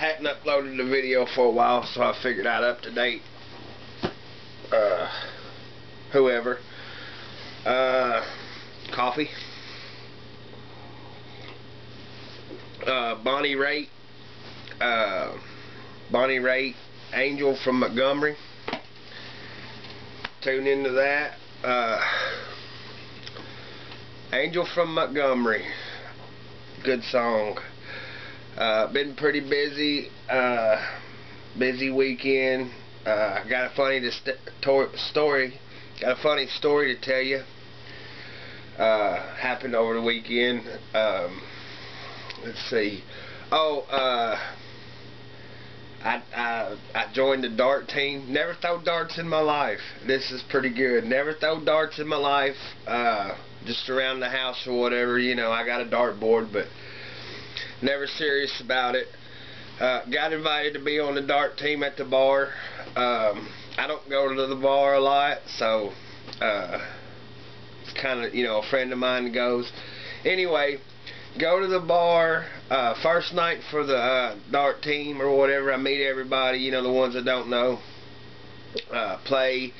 hadn't uploaded a video for a while, so I figured I'd up to date whoever. Coffee. Bonnie Raitt. Bonnie Raitt, Angel from Montgomery. Tune into that. Angel from Montgomery. Good song. Been pretty busy. Busy weekend. Got a funny story. Got a funny story to tell you. Happened over the weekend. Let's see. I joined the dart team. Never throw darts in my life. This is pretty good. Never throw darts in my life. Just around the house or whatever. You know, I got a dart board, but never serious about it. Got invited to be on the dart team at the bar. I don't go to the bar a lot, so it's kind of, you know, a friend of mine goes. Anyway, go to the bar. First night for the dart team or whatever. I meet everybody, you know, the ones that don't know. Play.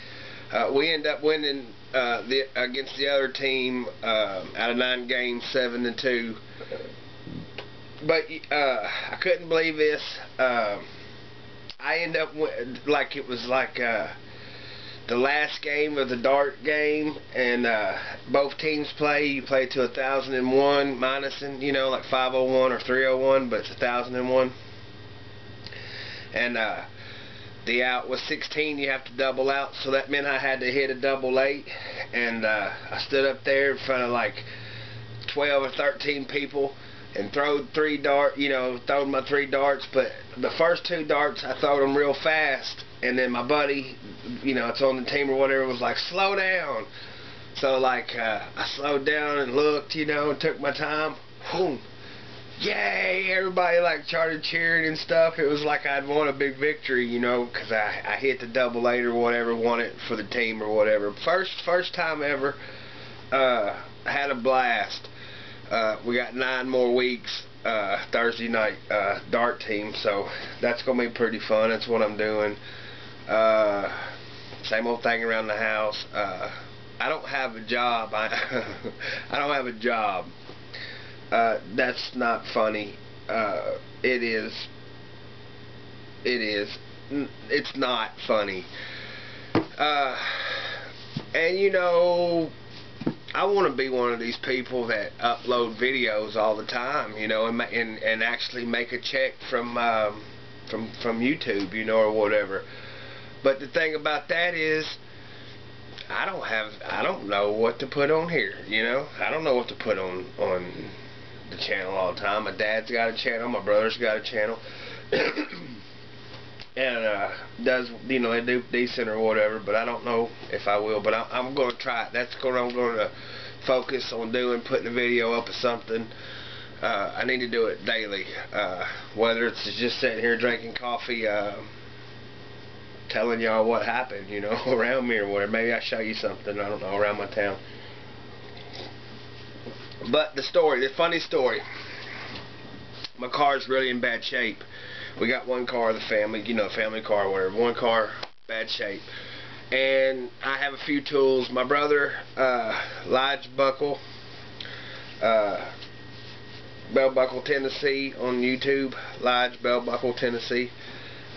We end up winning against the other team out of 9 games, 7-2. But I couldn't believe this. I end up like it was like the last game of the dart game, and both teams play. You play to 1,001 minusing, you know, like 501 or 301, but it's 1,001. And the out was 16. You have to double out, so that meant I had to hit a double 8. And I stood up there in front of like 12 or 13 people and throwed 3 darts, you know, throwed my 3 darts. But the first 2 darts, I throwed them real fast. And then my buddy, you know, it's on the team or whatever, was like, slow down. So, like, I slowed down and looked, you know, and took my time. Boom. Yay! Everybody, like, started cheering and stuff. It was like I'd won a big victory, you know, because I hit the double 8 or whatever, won it for the team or whatever. First time ever. Had a blast. We got 9 more weeks. Thursday night dart team, so that's gonna be pretty fun. That's what I'm doing. Same old thing around the house. I don't have a job. I don't have a job. That's not funny. It is. It's not funny. And you know, I want to be one of these people that upload videos all the time, you know, and actually make a check from YouTube, you know, or whatever. But the thing about that is, I don't know what to put on here, you know. I don't know what to put on the channel all the time. My dad's got a channel, my brother's got a channel, and does, you know, they do decent or whatever. But I don't know if I will. But I'm going to try it. That's what I'm going to focus on doing, putting a video up of something. I need to do it daily, whether it's just sitting here drinking coffee, telling y'all what happened, you know, around me or whatever. Maybe I'll show you something, I don't know, around my town. But the funny story, my car's really in bad shape. We got one car of the family, you know, family car or whatever. One car, bad shape. And I have a few tools. My brother, Lige Buckle, Bell Buckle, Tennessee, on YouTube. Lige Bell Buckle, Tennessee.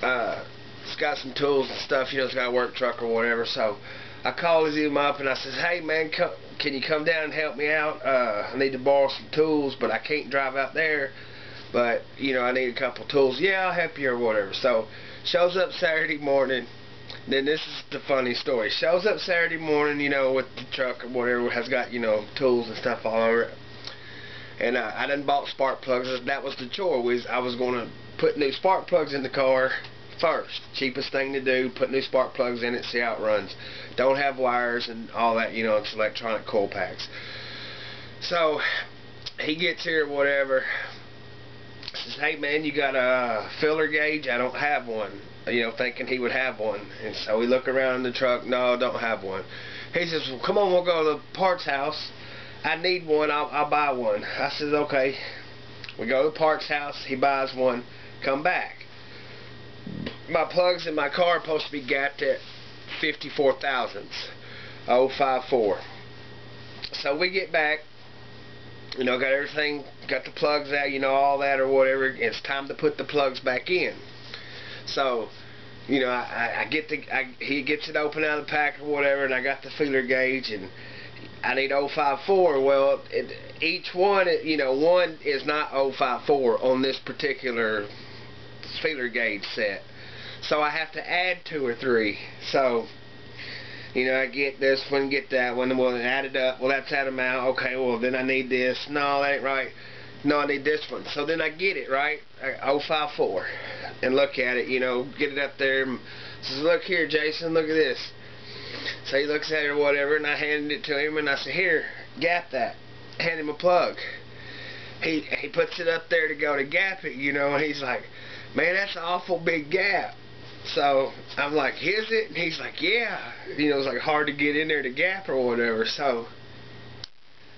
It's got some tools and stuff, you know, it's got a work truck or whatever. So I called him up and I says, hey man, can you come down and help me out? I need to borrow some tools, but I can't drive out there. But, you know, I need a couple tools. Yeah, I'll help you or whatever. So, shows up Saturday morning. Then this is the funny story. Shows up Saturday morning, you know, with the truck or whatever, has got, you know, tools and stuff all over it. And I done bought spark plugs. That was the chore. I was going to put new spark plugs in the car first. Cheapest thing to do, put new spark plugs in it, see how it runs. Don't have wires and all that, you know, it's electronic coil packs. So, he gets here or whatever. Says, hey man, you got a filler gauge? I don't have one. You know, thinking he would have one. And so we look around in the truck. No, don't have one. He says, well, come on, we'll go to the parts house. I need one. I'll buy one. I says, okay. We go to the parts house. He buys one. come back. My plugs in my car are supposed to be gapped at 54 thousandths, 0.54. So we get back, you know, got everything, got the plugs out, you know, all that or whatever. It's time to put the plugs back in. So, you know, he gets it open out of the pack or whatever, and I got the feeler gauge, and I need 0.54. Well, each one, you know, one is not 0.54 on this particular feeler gauge set. So I have to add 2 or 3. So, you know, I get this one, get that one, well, add it up. Well, that's that amount. Okay, well, then I need this. No, that ain't right. No, I need this one. So then I get it, right? 0.54. And look at it, you know, get it up there. And says, look here, Jason, look at this. So he looks at it or whatever, and I handed it to him, and I said, here, gap that. Hand him a plug. He puts it up there to go to gap it, you know, and he's like, man, that's an awful big gap. So I'm like, is it? And he's like, yeah. You know, it's like hard to get in there to gap or whatever. So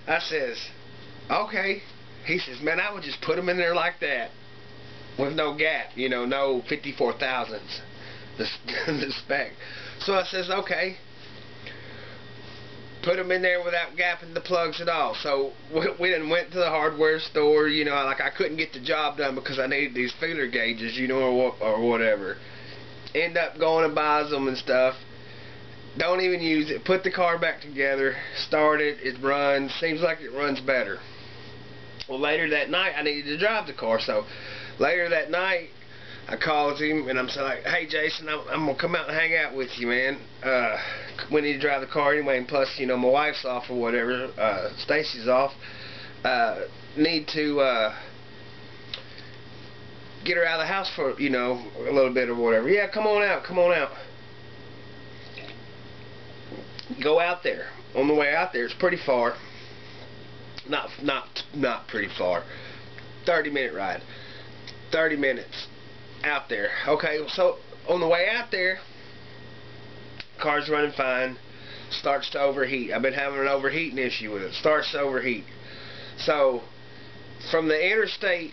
I says, okay. He says, man, I would just put them in there like that with no gap, you know, no 54 thousandths, the spec. So I says, okay. Put them in there without gapping the plugs at all. So we then went to the hardware store, you know, like I couldn't get the job done because I needed these feeler gauges, you know, or whatever. End up going and buys them and stuff. Don't even use it. Put the car back together. Start it. It runs. Seems like it runs better. Well, later that night, I needed to drive the car. So later that night, I called him and I'm like, hey, Jason, I'm going to come out and hang out with you, man. We need to drive the car anyway. And plus, you know, my wife's off or whatever. Stacy's off. Need to get her out of the house for, you know, a little bit or whatever. Yeah, come on out, come on out. Go out there. On the way out there, it's pretty far. Not pretty far. 30-minute ride. 30 minutes out there. Okay, so on the way out there, car's running fine. Starts to overheat. I've been having an overheating issue with it. Starts to overheat. So from the interstate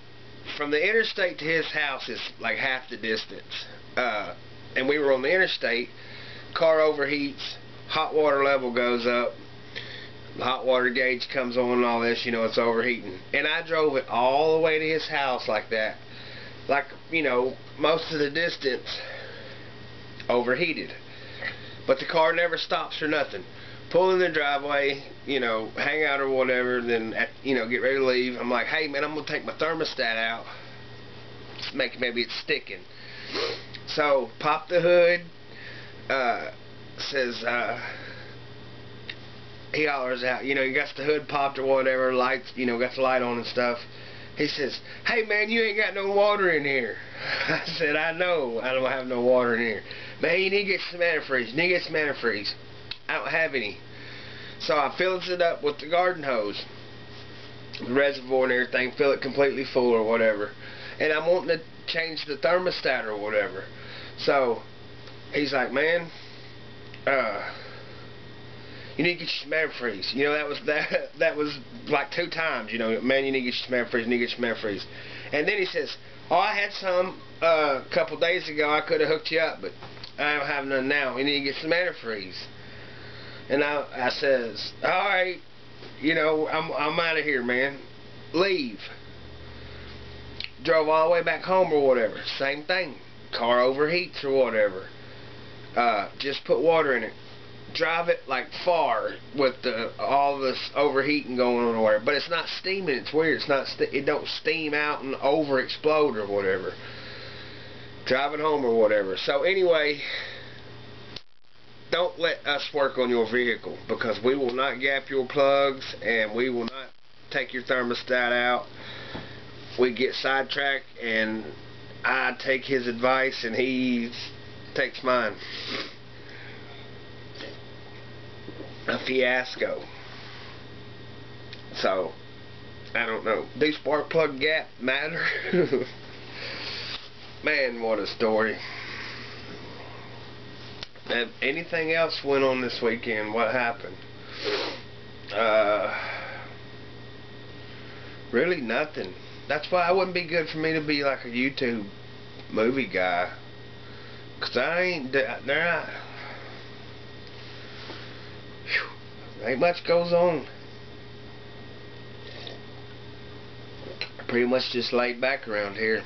to his house is like half the distance. And we were on the interstate. Car overheats. Hot water level goes up. The hot water gauge comes on and all this, you know, it's overheating. And I drove it all the way to his house like that. Like, you know, most of the distance overheated. But the car never stops or nothing. Pull in the driveway, you know, hang out or whatever, then, you know, get ready to leave. I'm like, hey, man, I'm going to take my thermostat out. Maybe it's sticking. So, pop the hood. Says, he hollers out, you know, you got the hood popped or whatever, lights, you know, got the light on and stuff. He says, hey, man, you ain't got no water in here. I said, I know, I don't have no water in here. Man, you need to get some antifreeze. You need to get some antifreeze. I don't have any. So I fills it up with the garden hose. The reservoir and everything, fill it completely full or whatever. And I'm wanting to change the thermostat or whatever. So he's like, man, you need to get your some antifreeze. You know, that was like 2 times, you know, man, you need to get your some antifreeze, you need to get your some antifreeze. And then he says, oh, I had some a couple days ago, I could have hooked you up, but I don't have none now. You need to get some antifreeze. And I says, alright, you know, I'm out of here, man. Leave. Drove all the way back home or whatever. Same thing. Car overheats or whatever. Just put water in it. Drive it like far with all this overheating going on or whatever. But it's not steaming. It's weird. It's not. It don't steam out and over explode or whatever. Driving home or whatever. So anyway, don't let us work on your vehicle, because we will not gap your plugs and we will not take your thermostat out. We get sidetracked and I take his advice and he takes mine. A fiasco. So, I don't know. Do spark plug gap matter? Man, what a story. Anything else went on this weekend? What happened? Really nothing. That's why it wouldn't be good for me to be like a YouTube movie guy. Cause I ain't, they're not, ain't much goes on. Pretty much just laid back around here.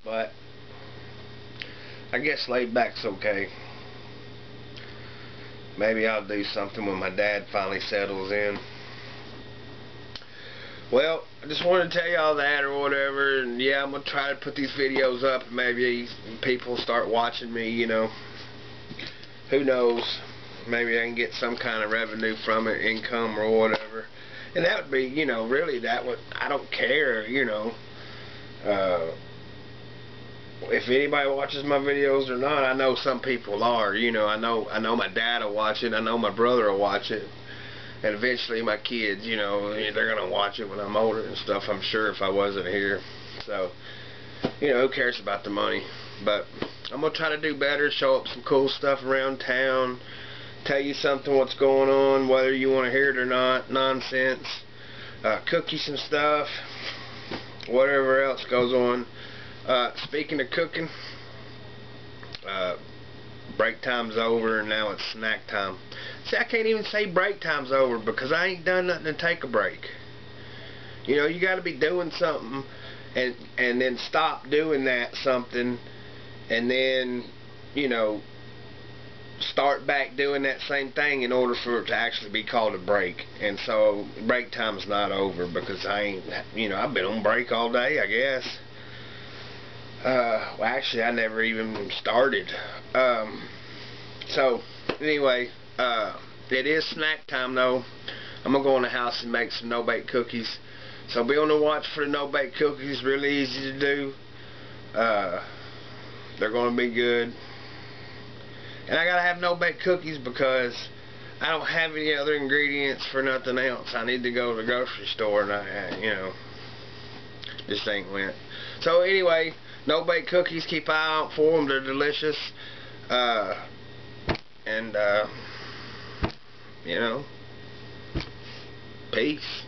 But I guess laid back's okay. Maybe I'll do something when my dad finally settles in. Well, I just wanted to tell y'all that or whatever, and yeah, I'm going to try to put these videos up, and maybe people start watching me, you know. Who knows? Maybe I can get some kind of revenue from it, income or whatever. And that would be, you know, really that would, I don't care, you know. If anybody watches my videos or not, I know some people are, you know. I know my dad will watch it, I know my brother will watch it. And eventually my kids, you know, they're going to watch it when I'm older and stuff, I'm sure, if I wasn't here. So, you know, who cares about the money? But I'm going to try to do better, show up some cool stuff around town, tell you something what's going on, whether you want to hear it or not, nonsense, cook you some stuff, whatever else goes on. Speaking of cooking, break time's over and now it's snack time. See, I can't even say break time's over because I ain't done nothing to take a break. You know, you got to be doing something and then stop doing that something and then, you know, start back doing that same thing in order for it to actually be called a break. And so break time's not over because I ain't, you know, I've been on break all day, I guess. Well, actually, I never even started. So, anyway, it is snack time, though. I'm going to go in the house and make some no-bake cookies. So, be on the watch for the no-bake cookies. Really easy to do. They're going to be good. And I got to have no-bake cookies because I don't have any other ingredients for nothing else. I need to go to the grocery store and I, you know, just ain't went. So, anyway, no-bake cookies, keep an eye out for them. They're delicious. And, you know, peace.